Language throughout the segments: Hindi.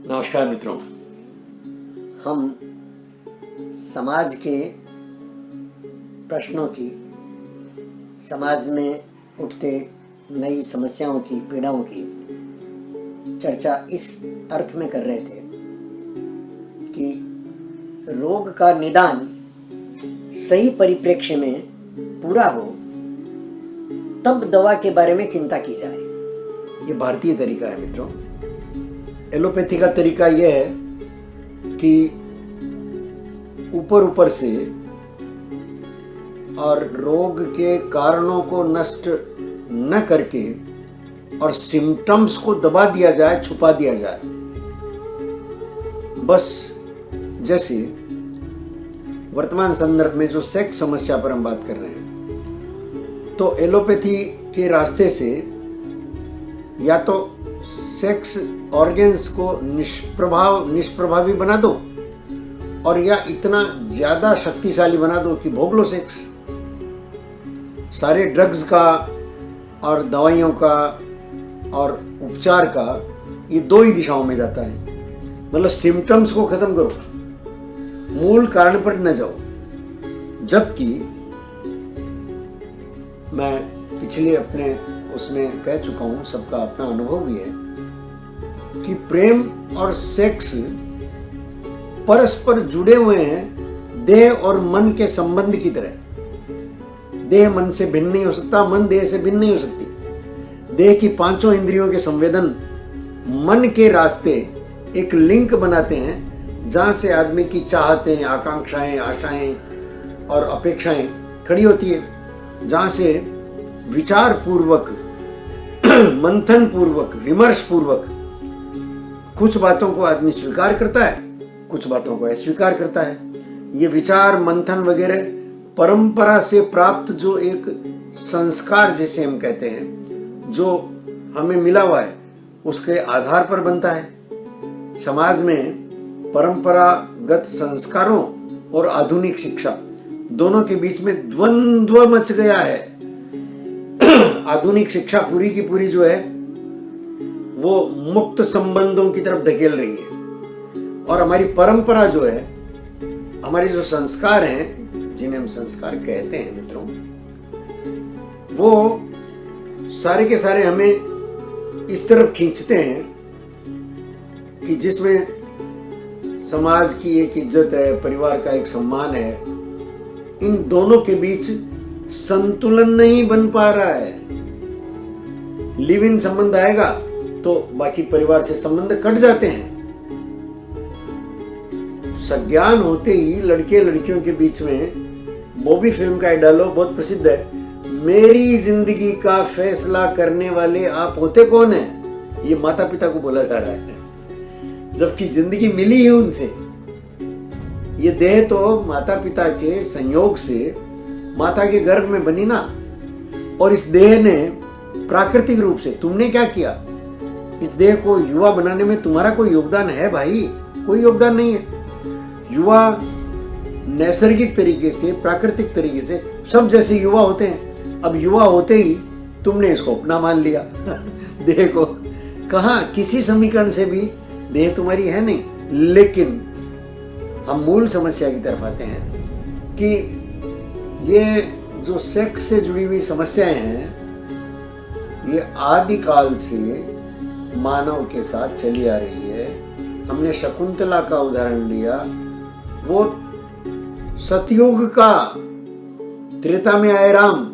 नमस्कार मित्रों, हम समाज के प्रश्नों की, समाज में उठते नई समस्याओं की, पीड़ाओं की चर्चा इस अर्थ में कर रहे थे कि रोग का निदान सही परिप्रेक्ष्य में पूरा हो तब दवा के बारे में चिंता की जाए। ये भारतीय तरीका है मित्रों। एलोपैथी का तरीका यह है कि ऊपर ऊपर से और रोग के कारणों को नष्ट न करके और सिम्टम्स को दबा दिया जाए, छुपा दिया जाए। बस जैसे वर्तमान संदर्भ में जो सेक्स समस्या पर हम बात कर रहे हैं, तो एलोपैथी के रास्ते से या तो सेक्स ऑर्गन्स को निष्प्रभावी बना दो और या इतना ज्यादा शक्तिशाली बना दो कि भोग लो सेक्स। सारे ड्रग्स का और दवाइयों का और उपचार का ये दो ही दिशाओं में जाता है। मतलब सिम्टम्स को खत्म करो, मूल कारण पर न जाओ। जबकि मैं पिछले अपने उसमें कह चुका हूं, सबका अपना अनुभव भी है कि प्रेम और सेक्स परस्पर जुड़े हुए हैं देह और मन के संबंध की तरह। देह मन से भिन्न नहीं हो सकता, मन देह से भिन्न नहीं हो सकती। देह की पांचों इंद्रियों के संवेदन मन के रास्ते एक लिंक बनाते हैं, जहां से आदमी की चाहतें, आकांक्षाएं, आशाएं और अपेक्षाएं खड़ी होती है, जहां से विचार पूर्वक, मंथन पूर्वक, विमर्श पूर्वक कुछ बातों को आदमी स्वीकार करता है, कुछ बातों को अस्वीकार करता है। ये विचार, मंथन वगैरह परंपरा से प्राप्त जो एक संस्कार जिसे हम कहते हैं, जो हमें मिला हुआ है, उसके आधार पर बनता है। समाज में परंपरागत संस्कारों और आधुनिक शिक्षा दोनों के बीच में द्वंद्व मच गया है। आधुनिक शिक्षा पूरी की पूरी जो है वो मुक्त संबंधों की तरफ धकेल रही है, और हमारी परंपरा जो है, हमारे जो संस्कार हैं, जिन्हें हम संस्कार कहते हैं मित्रों, वो सारे के सारे हमें इस तरफ खींचते हैं कि जिसमें समाज की एक इज्जत है, परिवार का एक सम्मान है, इन दोनों के बीच संतुलन नहीं बन पा रहा है। लिव इन संबंध आएगा तो बाकी परिवार से संबंध कट जाते हैं। सज्ञान होते ही लड़के लड़कियों के बीच में, बॉबी फिल्म का एक डायलॉग बहुत प्रसिद्ध है, मेरी जिंदगी का फैसला करने वाले आप होते कौन हैं? ये माता पिता को बोला जा रहा है, जबकि जिंदगी मिली है उनसे। ये देह तो माता पिता के संयोग से माता के गर्भ में बनी ना, और इस देह ने प्राकृतिक रूप से, तुमने क्या किया? इस देह को युवा बनाने में तुम्हारा कोई योगदान है भाई? कोई योगदान नहीं है। युवा नैसर्गिक तरीके से, प्राकृतिक तरीके से सब जैसे युवा होते हैं। अब युवा होते ही तुमने इसको अपना मान लिया। देह को कहां, किसी समीकरण से भी देह तुम्हारी है नहीं। लेकिन हम मूल समस्या की तरफ आते हैं कि ये जो सेक्स से जुड़ी हुई समस्याएं हैं, ये आदिकाल से मानव के साथ चली आ रही है। हमने शकुंतला का उदाहरण लिया, वो सतयुग का, त्रेता में आए राम,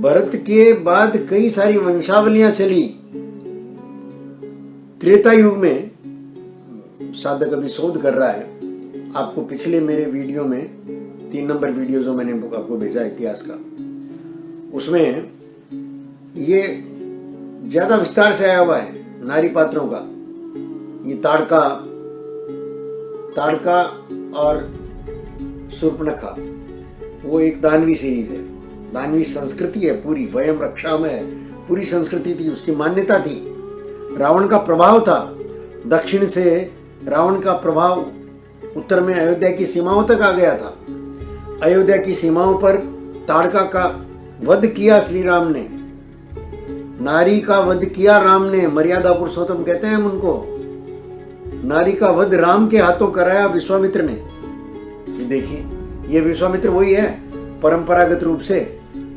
भरत के बाद कई सारी वंशावलियां चली। त्रेता युग में साधक अभी शोध कर रहा है। आपको पिछले मेरे वीडियो में 3 नंबर वीडियो जो मैंने आपको भेजा इतिहास का, उसमें ये ज्यादा विस्तार से आया हुआ है नारी पात्रों का। ये ताड़का और शूर्पणखा, वो एक दानवी सीरीज है, दानवी संस्कृति है पूरी, वयम रक्षा में है, पूरी संस्कृति थी, उसकी मान्यता थी। रावण का प्रभाव था, दक्षिण से रावण का प्रभाव उत्तर में अयोध्या की सीमाओं तक आ गया था। अयोध्या की सीमाओं पर ताड़का का वध किया श्री राम ने। नारी का वध किया राम ने, मर्यादा पुरुषोत्तम कहते हैं हम उनको। नारी का वध राम के हाथों कराया विश्वामित्र ने। ये देखिए, ये विश्वामित्र वही है परंपरागत रूप से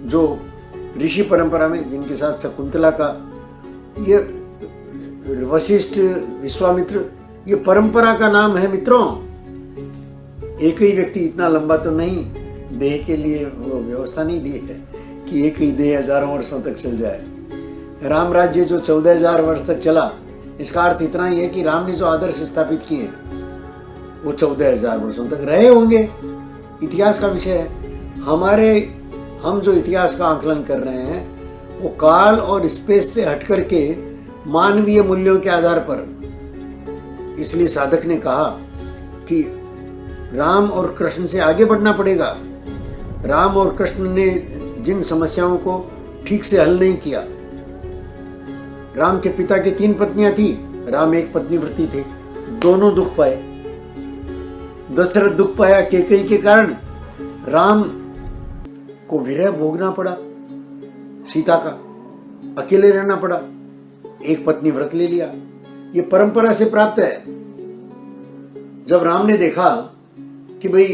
जो ऋषि परंपरा में, जिनके साथ शकुंतला का, ये वशिष्ठ, विश्वामित्र, ये परंपरा का नाम है मित्रों। एक ही व्यक्ति इतना लंबा तो नहीं, देह के लिए वो व्यवस्था नहीं दी है कि एक ही देह हजारों वर्षों तक चल जाए। राम राज्य जो 14,000 वर्ष तक चला, इसका अर्थ इतना ही है कि राम ने जो आदर्श स्थापित किए वो 14,000 वर्षों तक रहे होंगे। इतिहास का विषय है। हम जो इतिहास का आकलन कर रहे हैं वो काल और स्पेस से हट करके मानवीय मूल्यों के आधार पर। इसलिए साधक ने कहा कि राम और कृष्ण से आगे बढ़ना पड़ेगा। राम और कृष्ण ने जिन समस्याओं को ठीक से हल नहीं किया, राम के पिता की 3 पत्नियां थी, राम एक पत्नी व्रती थे, दोनों दुख पाए। दशरथ दुख पाया कैकेयी के कारण, राम को विरह भोगना पड़ा, सीता का अकेले रहना पड़ा, एक पत्नी व्रत ले लिया। ये परंपरा से प्राप्त है। जब राम ने देखा कि भाई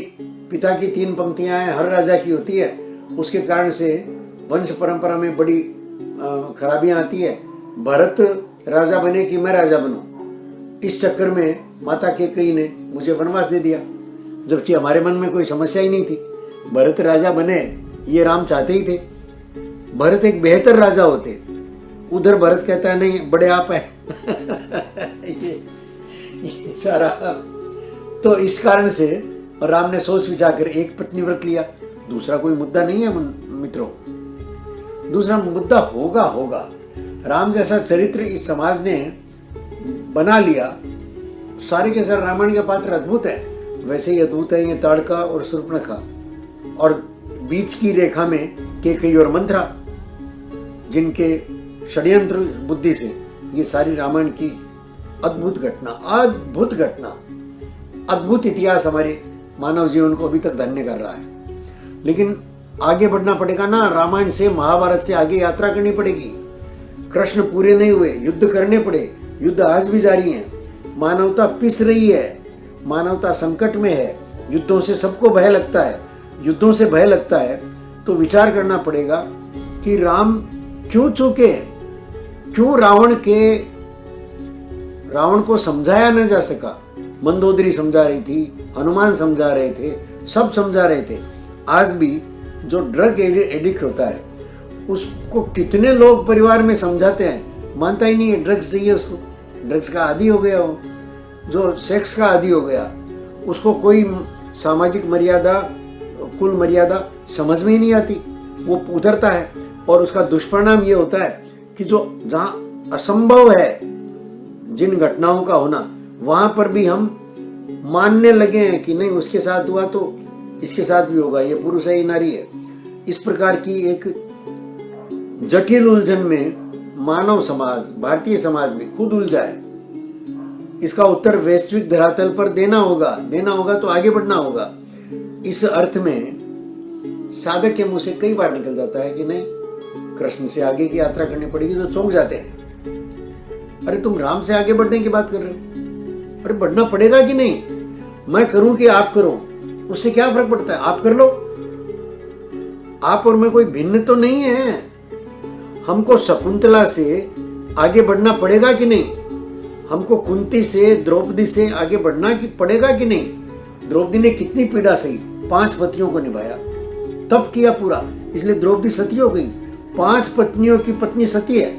पिता की 3 पंक्तियां हैं, हर राजा की होती है, उसके कारण से वंश परंपरा में बड़ी खराबियां आती है, भरत राजा बने कि मैं राजा बनूं, इस चक्कर में माता कैकेयी ने मुझे वनवास दे दिया, जबकि हमारे मन में कोई समस्या ही नहीं थी। भरत राजा बने ये राम चाहते ही थे। भरत एक बेहतर राजा होते। उधर भरत कहता है नहीं, बड़े आप हैं ये सारा। तो इस कारण से राम ने सोच विचार कर एक पत्नी व्रत लिया। दूसरा कोई मुद्दा नहीं है मित्रों, दूसरा मुद्दा होगा। राम जैसा चरित्र इस समाज ने बना लिया। सारे के सारे रामायण के पात्र अद्भुत है, वैसे ही अद्भुत है ये ताड़का और शूर्पणखा, और बीच की रेखा में कैकेयी और मंथरा, जिनके षड्यंत्र बुद्धि से ये सारी रामायण की अद्भुत घटना, अद्भुत इतिहास हमारे मानव जीवन को अभी तक धन्य कर रहा है। लेकिन आगे बढ़ना पड़ेगा ना, रामायण से महाभारत से आगे यात्रा करनी पड़ेगी। कृष्ण पूरे नहीं हुए, युद्ध करने पड़े, युद्ध आज भी जारी है। मानवता पिस रही है, मानवता संकट में है, युद्धों से सबको भय लगता है। युद्धों से भय लगता है तो विचार करना पड़ेगा कि राम क्यों चूके, क्यों रावण को समझाया न जा सका। मंदोदरी समझा रही थी, हनुमान समझा रहे थे, सब समझा रहे थे। आज भी जो ड्रग एडिक्ट होता है उसको कितने लोग परिवार में समझाते हैं, मानता ही नहीं है, ड्रग्स चाहिए उसको, ड्रग्स का आदी हो गया हो। जो सेक्स का आदी हो गया उसको कोई सामाजिक मर्यादा, कुल मर्यादा समझ में ही नहीं आती, वो उतरता है। और उसका दुष्परिणाम ये होता है कि जो जहाँ असंभव है जिन घटनाओं का होना, वहां पर भी हम मानने लगे हैं कि नहीं, उसके साथ हुआ तो इसके साथ भी होगा, ये पुरुष है ये नारी है। इस प्रकार की एक जटिल उलझन में मानव समाज, भारतीय समाज में खुद उलझा है। इसका उत्तर वैश्विक धरातल पर देना होगा तो आगे बढ़ना होगा। इस अर्थ में साधक के मुंह से कई बार निकल जाता है कि नहीं, कृष्ण से आगे की यात्रा करनी पड़ेगी, तो चौंक जाते हैं। अरे तुम राम से आगे बढ़ने की बात कर रहे हो, अरे बढ़ना पड़ेगा कि नहीं? मैं करूं कि आप करो, उससे क्या फर्क पड़ता है? आप कर लो। आप और मैं कोई भिन्न तो नहीं है। हमको शकुंतला से आगे बढ़ना पड़ेगा कि नहीं? हमको कुंती से, द्रौपदी से आगे बढ़ना पड़ेगा कि नहीं? द्रौपदी ने कितनी पीड़ा सही, 5 पतियों को निभाया, तप किया पूरा, इसलिए द्रौपदी सती हो गई। 5 पत्नियों की पत्नी सती है।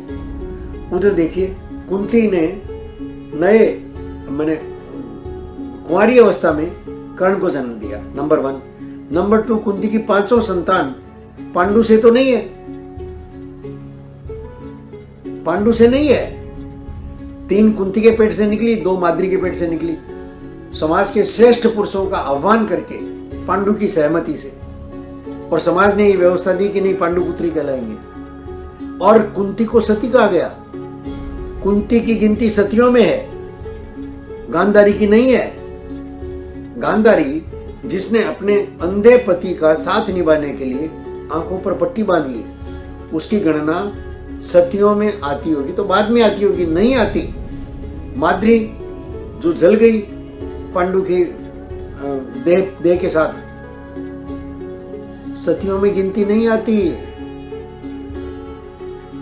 उधर देखिए, कुंती ने कुंवारी अवस्था में कर्ण को जन्म दिया, नंबर 1। नंबर 2, कुंती की 5 संतान पांडु से तो नहीं है, पांडु से नहीं है। 3 कुंती के पेट से निकली, 2 माद्री के पेट से निकली। समाज के श्रेष्ठ पुरुषों का आह्वान करके पांडु की सहमति से, और समाज ने ये व्यवस्था दी कि नहीं, पांडु पुत्री कहलाएंगे। और कुंती को सती कहा गया। कुंती की गिनती सतियों में है, गांधारी की नहीं है। गांधारी जिसने अपने अंधे पति का साथ निभाने के लिए आंखों पर पट्टी बांध ली, उसकी गणना सतियों में आती होगी तो बाद में आती होगी, नहीं आती। माद्री जो जल गई पांडु के देह के साथ, सतियों में गिनती नहीं आती,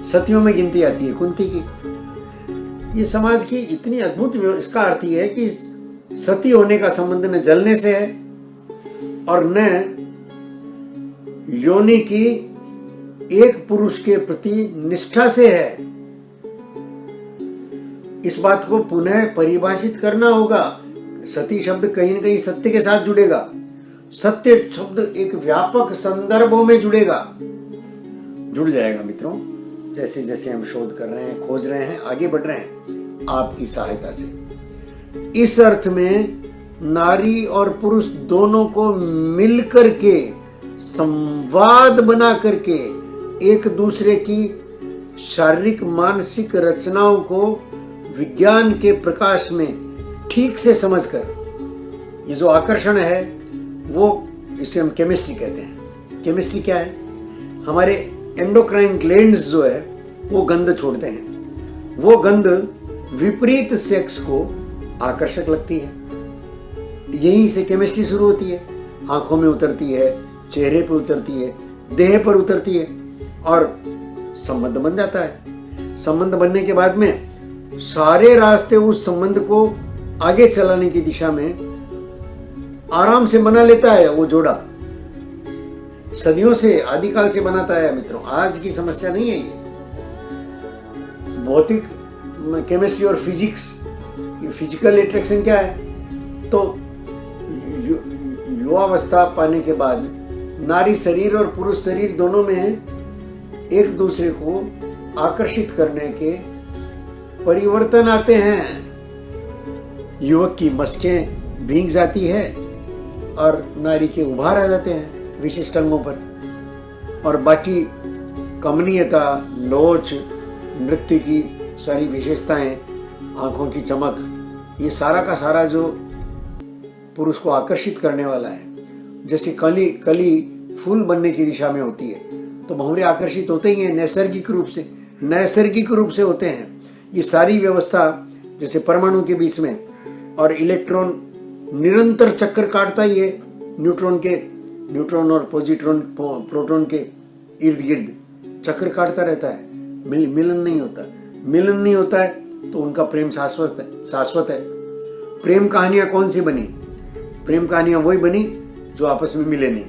सतियों में गिनती आती है कुंती की। ये समाज की इतनी अद्भुत, इसका अर्थ ये है कि सती होने का संबंध न जलने से है और न योनि की एक पुरुष के प्रति निष्ठा से है। इस बात को पुनः परिभाषित करना होगा। सती शब्द कहीं न कहीं सत्य के साथ जुड़ेगा, सत्य शब्द एक व्यापक संदर्भों में जुड़ेगा, जुड़ जाएगा मित्रों। जैसे जैसे हम शोध कर रहे हैं, खोज रहे हैं, आगे बढ़ रहे हैं आपकी सहायता से। इस अर्थ में नारी और पुरुष दोनों को मिलकर के, संवाद बना करके एक दूसरे की शारीरिक मानसिक रचनाओं को विज्ञान के प्रकाश में ठीक से समझकर, ये जो आकर्षण है वो, इसे हम केमिस्ट्री कहते हैं। केमिस्ट्री क्या है? हमारे एंडोक्राइन ग्लैंड्स जो है वो गंध छोड़ते हैं, वो गंध विपरीत सेक्स को आकर्षक लगती है। यहीं से केमिस्ट्री शुरू होती है, आंखों में उतरती है, चेहरे पर उतरती है, देह पर उतरती है और संबंध बन जाता है। संबंध बनने के बाद में सारे रास्ते उस संबंध को आगे चलाने की दिशा में आराम से बना लेता है वो जोड़ा। सदियों से, आदिकाल से बनाता है मित्रों, आज की समस्या नहीं है ये। भौतिक केमिस्ट्री और फिजिक्स, ये फिजिकल अट्रैक्शन क्या है? तो युवावस्था पाने के बाद नारी शरीर और पुरुष शरीर दोनों में एक दूसरे को आकर्षित करने के परिवर्तन आते हैं। युवक की मस्कें भीग जाती है और नारी के उभार आ जाते हैं विशिष्ट अंगों पर, और बाकी कमनीयता, लोच, नृत्य की सारी विशेषताएं, आंखों की चमक, ये सारा का सारा जो पुरुष को आकर्षित करने वाला है। जैसे कली फूल बनने की दिशा में होती है तो भंवरे आकर्षित होते ही हैं, नैसर्गिक रूप से होते हैं। ये सारी व्यवस्था जैसे परमाणु के बीच में, और इलेक्ट्रॉन निरंतर चक्कर काटता ही है न्यूट्रॉन और प्रोटॉन के इर्द गिर्द चक्कर काटता रहता है। मिलन नहीं होता है तो उनका प्रेम शाश्वत है। प्रेम कहानियां कौन सी बनी? प्रेम कहानियां वही बनी जो आपस में मिले नहीं।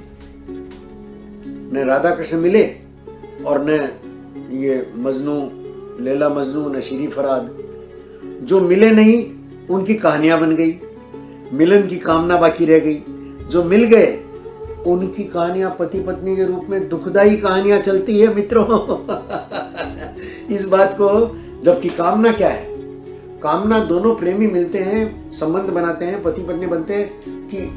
न राधा कृष्ण मिले और न ये लैला मजनू, न शीरी फराद, जो मिले नहीं उनकी कहानियां बन गई, मिलन की कामना बाकी रह गई। जो मिल गए उनकी कहानियां पति पत्नी के रूप में दुखदाई कहानियां चलती है मित्रों। इस बात को, जबकि कामना क्या है? कामना दोनों प्रेमी मिलते हैं, संबंध बनाते हैं, पति पत्नी बनते हैं कि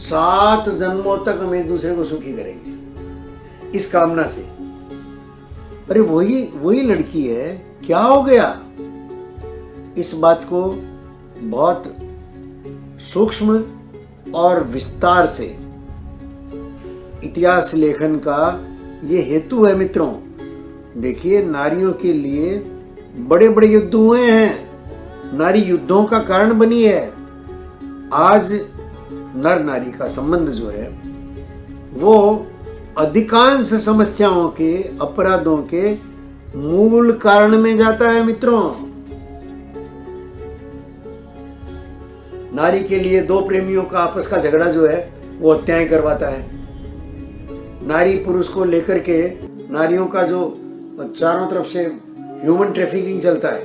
7 जन्मों तक हम एक दूसरे को सुखी करेंगे, इस कामना से। अरे वही लड़की है, क्या हो गया? इस बात को बहुत सूक्ष्म और विस्तार से इतिहास लेखन का ये हेतु है मित्रों। देखिए, नारियों के लिए बड़े बड़े युद्ध हुए हैं, नारी युद्धों का कारण बनी है। आज नर नारी का संबंध जो है वो अधिकांश समस्याओं के, अपराधों के मूल कारण में जाता है मित्रों। नारी के लिए 2 प्रेमियों का आपस का झगड़ा जो है वो हत्याएं करवाता है। नारी पुरुष को लेकर के नारियों का जो चारों तरफ से ह्यूमन ट्रैफिकिंग चलता है,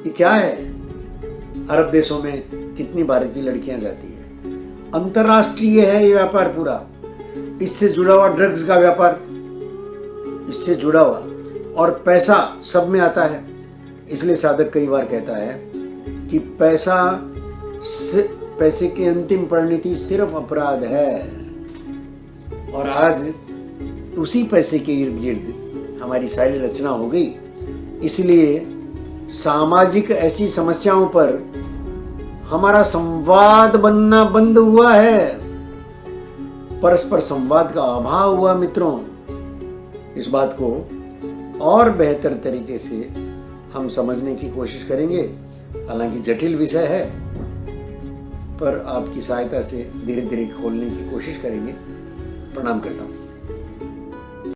ये क्या है? अरब देशों में कितनी भारतीय लड़कियां जाती है। अंतरराष्ट्रीय है ये व्यापार पूरा, इससे जुड़ा हुआ ड्रग्स का व्यापार, इससे जुड़ा हुआ, और पैसा सब में आता है। इसलिए साधक कई बार कहता है कि पैसे की अंतिम परिणति सिर्फ अपराध है। और आज उसी पैसे के इर्द गिर्द हमारी सारी रचना हो गई। इसलिए सामाजिक ऐसी समस्याओं पर हमारा संवाद बनना बंद हुआ है, परस्पर संवाद का अभाव हुआ मित्रों। इस बात को और बेहतर तरीके से हम समझने की कोशिश करेंगे। हालांकि जटिल विषय है, पर आपकी सहायता से धीरे धीरे खोलने की कोशिश करेंगे। प्रणाम करता हूँ।